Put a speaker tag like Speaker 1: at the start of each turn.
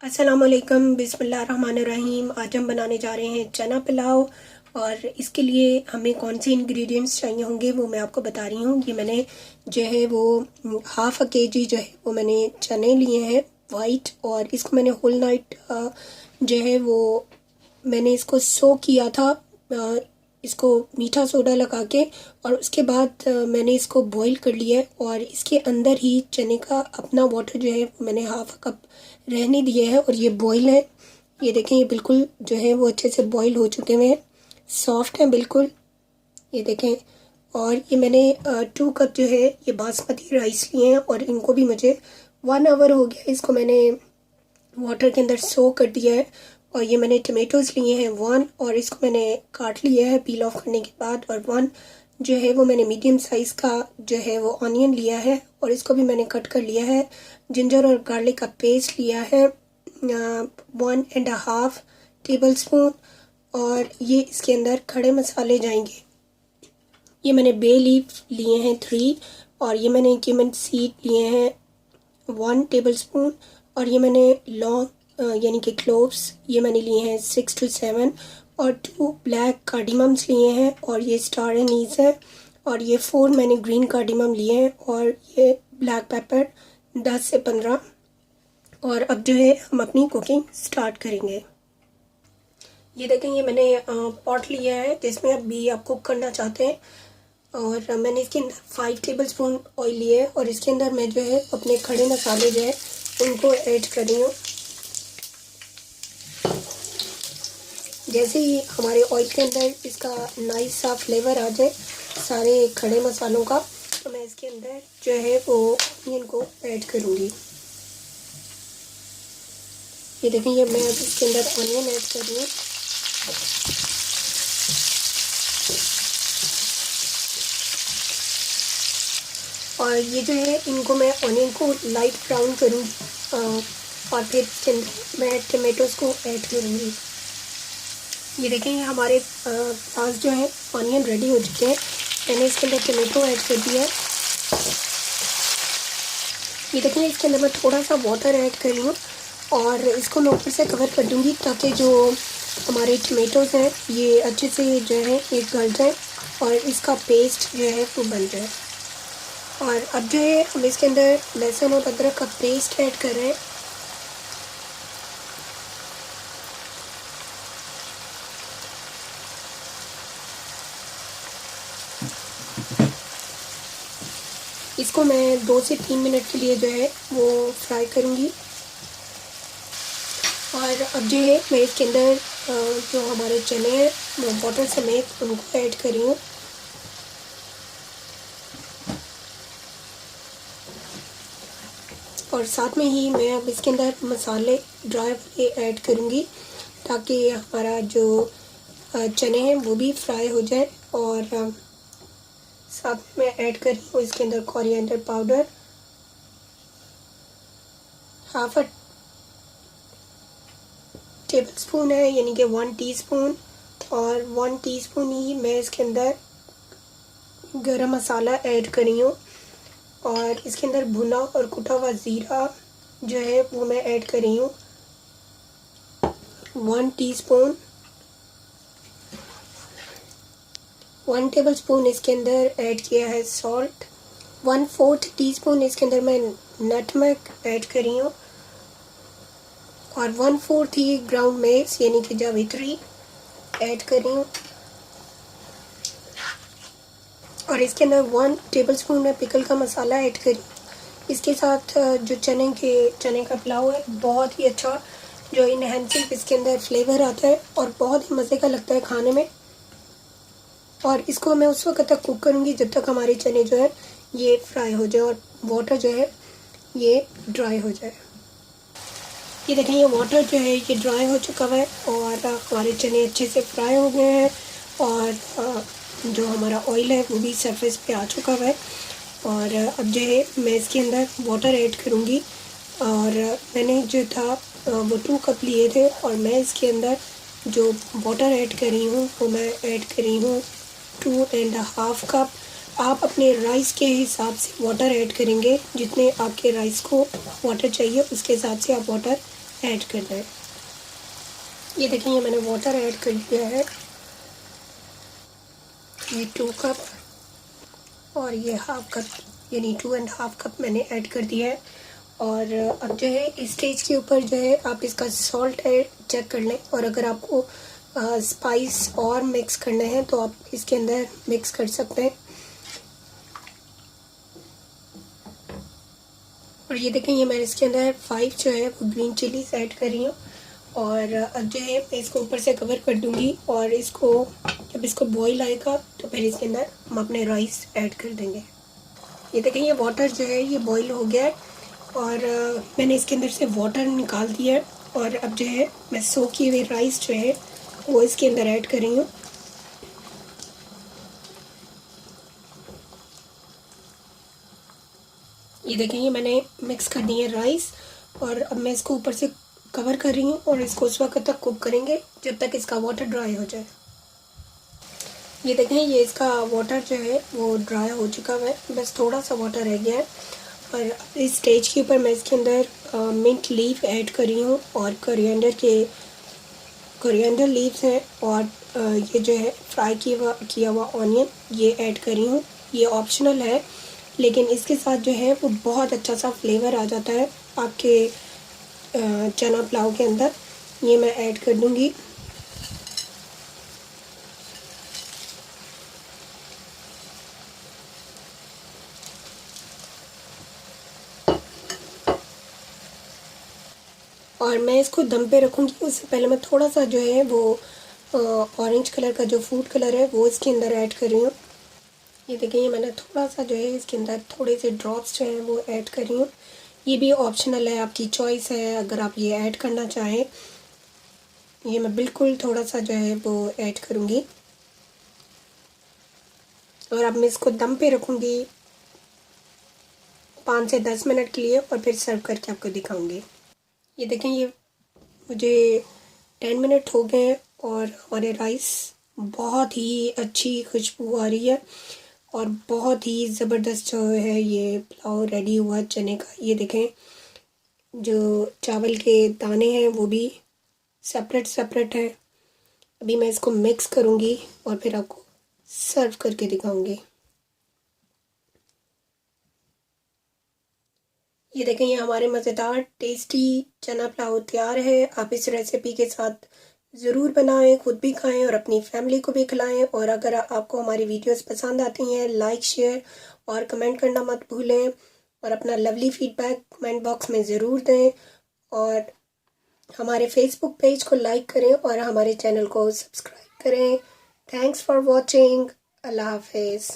Speaker 1: अस्सलामुअलैकुम बिस्मिल्लाहिर्रहमानिर्रहीम। आज हम बनाने जा रहे हैं चना पुलाव। और इसके लिए हमें कौन से इंग्रेडिएंट्स चाहिए होंगे वो मैं आपको बता रही हूँ। ये मैंने जो है वो हाफ़ केजी जो है वो मैंने चने लिए हैं वाइट, और इसको मैंने होल नाइट जो है वो मैंने इसको सो किया था, इसको मीठा सोडा लगा के, और उसके बाद मैंने इसको बॉईल कर लिया है। और इसके अंदर ही चने का अपना वाटर जो है मैंने हाफ कप रहने दिया है, और ये बॉईल है। ये देखें, ये बिल्कुल जो है वो अच्छे से बॉईल हो चुके हुए हैं, सॉफ्ट हैं बिल्कुल, ये देखें। और ये मैंने 2 कप जो है ये बासमती राइस लिए हैं, और इनको भी मुझे 1 आवर हो गया, इसको मैंने वाटर के अंदर सो कर दिया है। और ये मैंने टमेटोज़ लिए हैं 1, और इसको मैंने काट लिया है पील ऑफ करने के बाद। और 1 जो है वो मैंने मीडियम साइज़ का जो है वो ऑनियन लिया है, और इसको भी मैंने कट कर लिया है। जिंजर और गार्लिक का पेस्ट लिया है 1.5 टेबल स्पून। और ये इसके अंदर खड़े मसाले जाएंगे। ये मैंने बे लीफ लिए हैं 3, और ये मैंने क्यूमिन सीड लिए हैं 1 टेबल स्पून। और ये मैंने लौंग यानी कि क्लोव्स ये मैंने लिए हैं 6 to 7, और 2 ब्लैक कार्डिमम्स लिए हैं, और ये स्टार एनीस है। और ये 4 मैंने ग्रीन कार्डिमम लिए हैं, और ये ब्लैक पेपर 10 से 15। और अब जो है हम अपनी कुकिंग स्टार्ट करेंगे। ये देखें, ये मैंने पॉट लिया है जिसमें अभी आप कुक करना चाहते हैं, और मैंने इसके अंदर 5 टेबल स्पून ऑयल लिए है, और इसके अंदर मैं जो है अपने खड़े मसाले जो है उनको ऐड कर रही हूँ। जैसे ही हमारे ऑयल के अंदर इसका नाइस सा फ्लेवर आ जाए सारे खड़े मसालों का, तो मैं इसके अंदर जो है वो ऑनियन को ऐड करूँगी। ये देखें, ये मैं इसके अंदर ऑनियन ऐड कर रही हूँ। और ये जो है इनको मैं ऑनियन को लाइट ब्राउन करूँगी, और फिर इसके अंदर मैं टमेटोज़ को ऐड करूँगी। ये देखें, ये हमारे पास जो है ऑनियन रेडी हो चुके हैं। मैंने इसके अंदर टमेटो ऐड कर दिया है। ये देखें, इसके अंदर मैं थोड़ा सा वाटर ऐड कर रही हूँ, और इसको मैं ऊपर से कवर कर दूँगी ताकि जो हमारे टमेटोज़ हैं ये अच्छे से जो है ये गल जाए, और इसका पेस्ट जो है वो बन जाए। और अब जो है हम इसके अंदर लहसुन और अदरक का पेस्ट ऐड कर रहे हैं। इसको मैं 2 से 3 मिनट के लिए जो है वो फ्राई करूँगी। और अब जो है मैं इसके अंदर जो हमारे चने हैं वो वाटर समेत उनको ऐड कर रही हूँ। और साथ में ही मैं अब इसके अंदर मसाले ड्राई वाले ऐड करूँगी ताकि हमारा जो चने हैं वो भी फ्राई हो जाए। और साथ में मैं ऐड कर रही हूँ इसके अंदर coriander powder half a table spoon है, यानी कि 1 टीस्पून। और 1 टीस्पून ही मैं इसके अंदर गरम मसाला ऐड कर रही हूँ। और इसके अंदर भुना और कुटा हुआ ज़ीरा जो है वो मैं ऐड कर रही हूँ 1 टीस्पून। 1 टेबल स्पून इसके अंदर ऐड किया है सॉल्ट। 1/4 टीस्पून इसके अंदर मैं नटमेग ऐड कर रही हूँ, और 1/4 ही ग्राउंड मेस यानी कि जावित्री ऐड कर रही हूँ। और इसके अंदर 1 टेबल स्पून मैं पिकल का मसाला ऐड करी। इसके साथ जो चने का पुलाव है बहुत ही अच्छा जो इनहेंसिंग इसके अंदर फ्लेवर आता है, और बहुत ही मज़े का लगता है खाने में। और इसको मैं उस वक्त तक कुक करूँगी जब तक हमारे चने जो है ये फ्राई हो जाए और वाटर जो है ये ड्राई हो जाए। ये देखें, ये वाटर जो है ये ड्राई हो चुका है, और हमारे चने अच्छे से फ्राई हो गए हैं, और जो हमारा ऑयल है वो भी सरफेस पे आ चुका है। और अब जो है मैं इसके अंदर वाटर ऐड करूँगी, और मैंने जो था वो 2 कप लिए थे, और मैं इसके अंदर जो वाटर ऐड कर रही हूँ वो मैं ऐड कर रही हूँ 2.5 कप। आप अपने राइस के हिसाब से वाटर ऐड करेंगे, जितने आपके राइस को वाटर चाहिए उसके हिसाब से आप वाटर ऐड करना है। ये देखिए ये मैंने वाटर ऐड कर दिया है, ये 2 कप और ये हाफ कप, यानी 2.5 कप मैंने ऐड कर दिया है। और अब जो है इस स्टेज के ऊपर जो है आप इसका सॉल्ट चेक कर लें, और अगर आपको स्पाइस और मिक्स करना है तो आप इसके अंदर मिक्स कर सकते हैं। और ये देखें ये मैंने इसके अंदर 5 जो है वो ग्रीन चिलीज ऐड कर रही हूँ। और अब जो है मैं इसको ऊपर से कवर कर दूँगी, और इसको जब इसको बॉईल आएगा तो फिर इसके अंदर हम अपने राइस ऐड कर देंगे। ये देखें ये वाटर जो है ये बॉईल हो गया है, और मैंने इसके अंदर से वाटर निकाल दिया है। और अब जो है मैं सोक किए हुए राइस जो है वो इसके अंदर ऐड कर रही हूँ। ये देखें ये मैंने मिक्स कर दिए राइस, और अब मैं इसको ऊपर से कवर कर रही हूँ, और इसको उस वक्त तक कुक करेंगे जब तक इसका वाटर ड्राई हो जाए। ये देखें ये इसका वाटर जो है वो ड्राई हो चुका है, बस थोड़ा सा वाटर रह गया है। और इस स्टेज के ऊपर मैं इसके अंदर मिंट लीफ ऐड कर रही हूँ, और कोरिएंडर लीव्स हैं, और ये जो है फ्राई किया हुआ ऑनियन ये ऐड कर रही हूँ। ये ऑप्शनल है, लेकिन इसके साथ जो है वो बहुत अच्छा सा फ्लेवर आ जाता है आपके चना पुलाव के अंदर। ये मैं ऐड कर दूँगी। और मैं इसको दम पे रखूँगी, उससे पहले मैं थोड़ा सा जो है वो ऑरेंज कलर का जो फूड कलर है वो इसके अंदर ऐड कर रही हूँ। ये देखिए ये मैंने थोड़ा सा जो है इसके अंदर थोड़े से ड्रॉप्स जो हैं वो ऐड कर रही हूँ। ये भी ऑप्शनल है, आपकी चॉइस है, अगर आप ये ऐड करना चाहें। ये मैं बिल्कुल थोड़ा सा जो है वो ऐड करूँगी, और अब मैं इसको दम पे रखूँगी 5 से 10 मिनट के लिए, और फिर सर्व करके आपको दिखाऊँगी। ये देखें ये मुझे 10 मिनट हो गए हैं, और हमारे राइस बहुत ही अच्छी खुशबू आ रही है, और बहुत ही ज़बरदस्त जो है ये पुलाव रेडी हुआ चने का। ये देखें जो चावल के दाने हैं वो भी सेपरेट हैं। अभी मैं इसको मिक्स करूँगी और फिर आपको सर्व करके दिखाऊँगी। ये देखें ये हमारे मज़ेदार टेस्टी चना पुलाव तैयार है। आप इस रेसिपी के साथ ज़रूर बनाएं, खुद भी खाएं और अपनी फैमिली को भी खिलाएं। और अगर आपको हमारी वीडियोस पसंद आती हैं, लाइक शेयर और कमेंट करना मत भूलें, और अपना लवली फीडबैक कमेंट बॉक्स में ज़रूर दें। और हमारे फेसबुक पेज को लाइक करें और हमारे चैनल को सब्सक्राइब करें। Thanks for watching. अल्लाह हाफिज़।